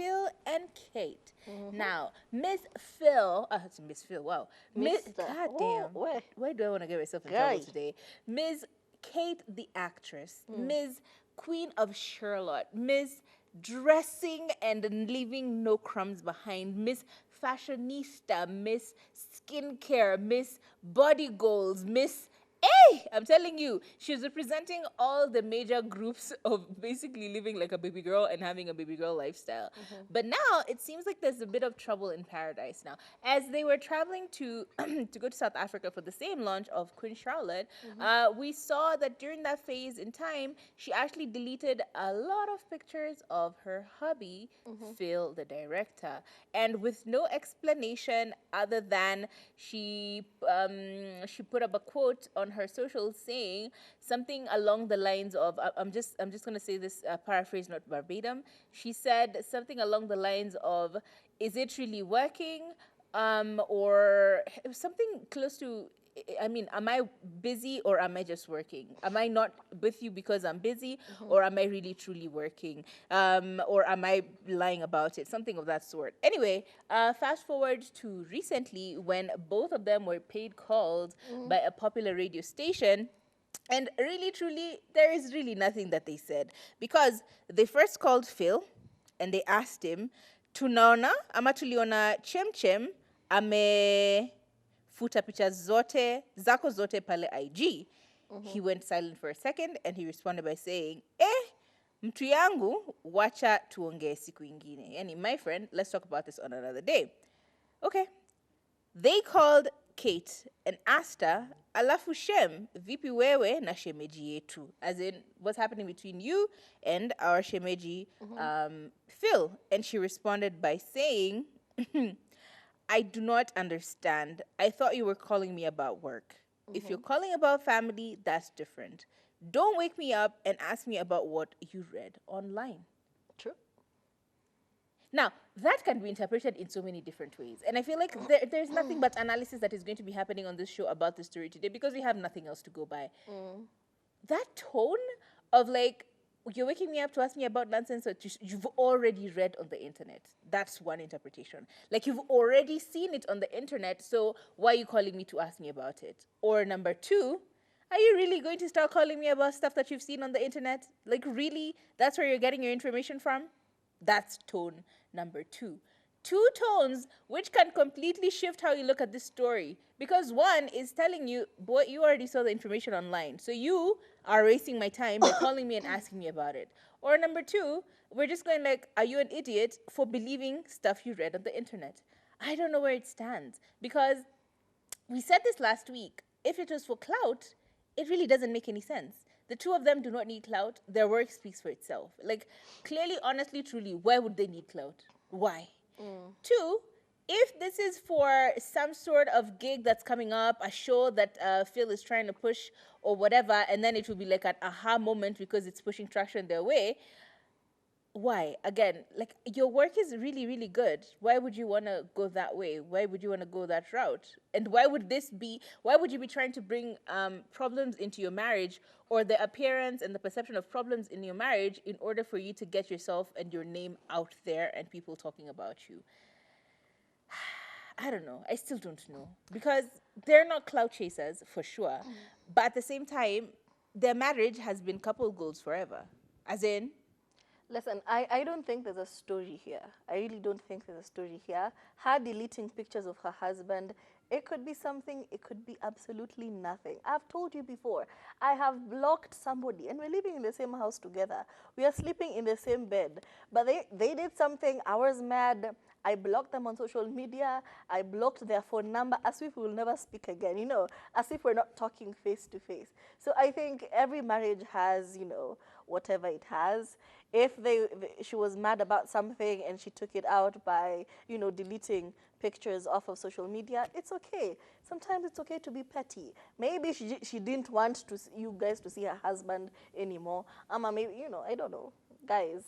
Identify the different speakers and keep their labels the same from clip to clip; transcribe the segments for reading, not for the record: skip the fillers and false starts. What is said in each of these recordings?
Speaker 1: Phil and Kate. Now, Miss Phil, wow.
Speaker 2: Mr.
Speaker 1: God
Speaker 2: Oh,
Speaker 1: damn.
Speaker 2: where?
Speaker 1: Why do I want to get myself in trouble
Speaker 2: Guy.
Speaker 1: today? Ms. Kate, the actress. Ms. Queen of Charlotte. Ms. Dressing and leaving no crumbs behind. Miss Fashionista. Miss Skincare. Miss Body Goals. Miss Hey, I'm telling you, she's representing all the major groups of basically living like a baby girl and having a baby girl lifestyle. But now it seems like there's a bit of trouble in paradise now. As they were traveling to to go to South Africa for the same launch of Queen Charlotte, we saw that during that phase in time, she actually deleted a lot of pictures of her hubby, Phil, the director, and with no explanation other than she put up a quote on her socials saying something along the lines of I'm just gonna say this paraphrase, not verbatim. She said something along the lines of, "Is it really working?" Or it was something close to. I mean, am I busy or am I just working? Am I not with you because I'm busy, or am I really truly working? Or am I lying about it? Something of that sort. Anyway, fast forward to recently when both of them were paid calls by a popular radio station. And really, truly, there is really nothing that they said because they first called Phil and they asked him, tunaona ama tuliona chemchem amefuta picha zote zako zote pale IG. He went silent for a second and he responded by saying, mtu yangu wacha tuongee siku ingine. Yani, my friend, let's talk about this on another day. Okay. They called Kate and asked her, alafu Shem, vipi wewe na shemeji yetu? As in, what's happening between you and our shemeji, Phil? And she responded by saying, I do not understand. I thought you were calling me about work. If you're calling about family, that's different. Don't wake me up and ask me about what you read online.
Speaker 2: True.
Speaker 1: Now, that can be interpreted in so many different ways. And I feel like there's nothing but analysis that is going to be happening on this show about this story today because we have nothing else to go by. That tone of like, you're waking me up to ask me about nonsense that you've already read on the internet. That's one interpretation. Like, you've already seen it on the internet, so why are you calling me to ask me about it? Or number two, are you really going to start calling me about stuff that you've seen on the internet? Like, really? That's where you're getting your information from? That's tone number two. Two tones which can completely shift how you look at this story. Because one is telling you, boy, you already saw the information online. So you are wasting my time by calling me and asking me about it. Or number two, we're just going like, are you an idiot for believing stuff you read on the internet? I don't know where it stands. Because we said this last week. If it was for clout, it really doesn't make any sense. The two of them do not need clout. Their work speaks for itself. Like, clearly, honestly, truly, why would they need clout? Why? Two, if this is for some sort of gig that's coming up, a show that Phil is trying to push or whatever, and then it will be like an aha moment because it's pushing traction their way, why? Again, like, your work is really, really good. Why would you want to go that way? Why would you want to go that route? And why would you be trying to bring problems into your marriage or the appearance and the perception of problems in your marriage in order for you to get yourself and your name out there and people talking about you? I don't know. I still don't know. Because they're not clout chasers, for sure. But at the same time, their marriage has been couple goals forever. As in,
Speaker 2: Listen, I don't think there's a story here. I really don't think there's a story here. Her deleting pictures of her husband, it could be something, it could be absolutely nothing. I've told you before, I have blocked somebody and we're living in the same house together. We are sleeping in the same bed. But they did something, I was mad. I blocked them on social media. I blocked their phone number as if we will never speak again, as if we're not talking face to face. So I think every marriage has, whatever it has. If she was mad about something and she took it out by, deleting pictures off of social media, it's okay. Sometimes it's okay to be petty. Maybe she didn't want you guys to see her husband anymore. Maybe, I don't know. guys,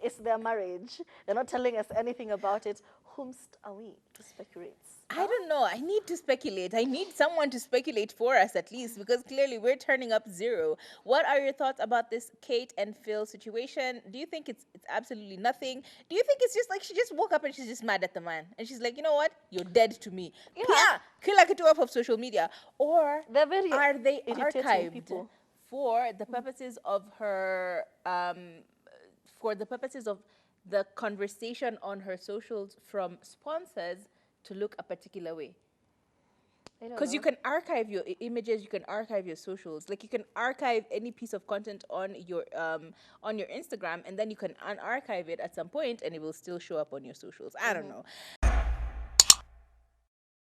Speaker 2: it's their marriage. They're not telling us anything about it. Whomst are we to speculate?
Speaker 1: I don't know. I need to speculate. I need someone to speculate for us at least because clearly we're turning up zero. What are your thoughts about this Kate and Phil situation? Do you think it's absolutely nothing? Do you think it's just like she just woke up and she's just mad at the man and she's like, you know what? You're dead to me.
Speaker 2: Yeah.
Speaker 1: Kila kitu off of social media. Or
Speaker 2: They're very
Speaker 1: are they
Speaker 2: irritating
Speaker 1: archived
Speaker 2: people.
Speaker 1: for the purposes of her for the purposes of the conversation on her socials from sponsors to look a particular way?
Speaker 2: I don't
Speaker 1: Because you
Speaker 2: know.
Speaker 1: can archive your images, you can archive your socials, like you can archive any piece of content on your Instagram, and then you can unarchive it at some point, and it will still show up on your socials. I don't know.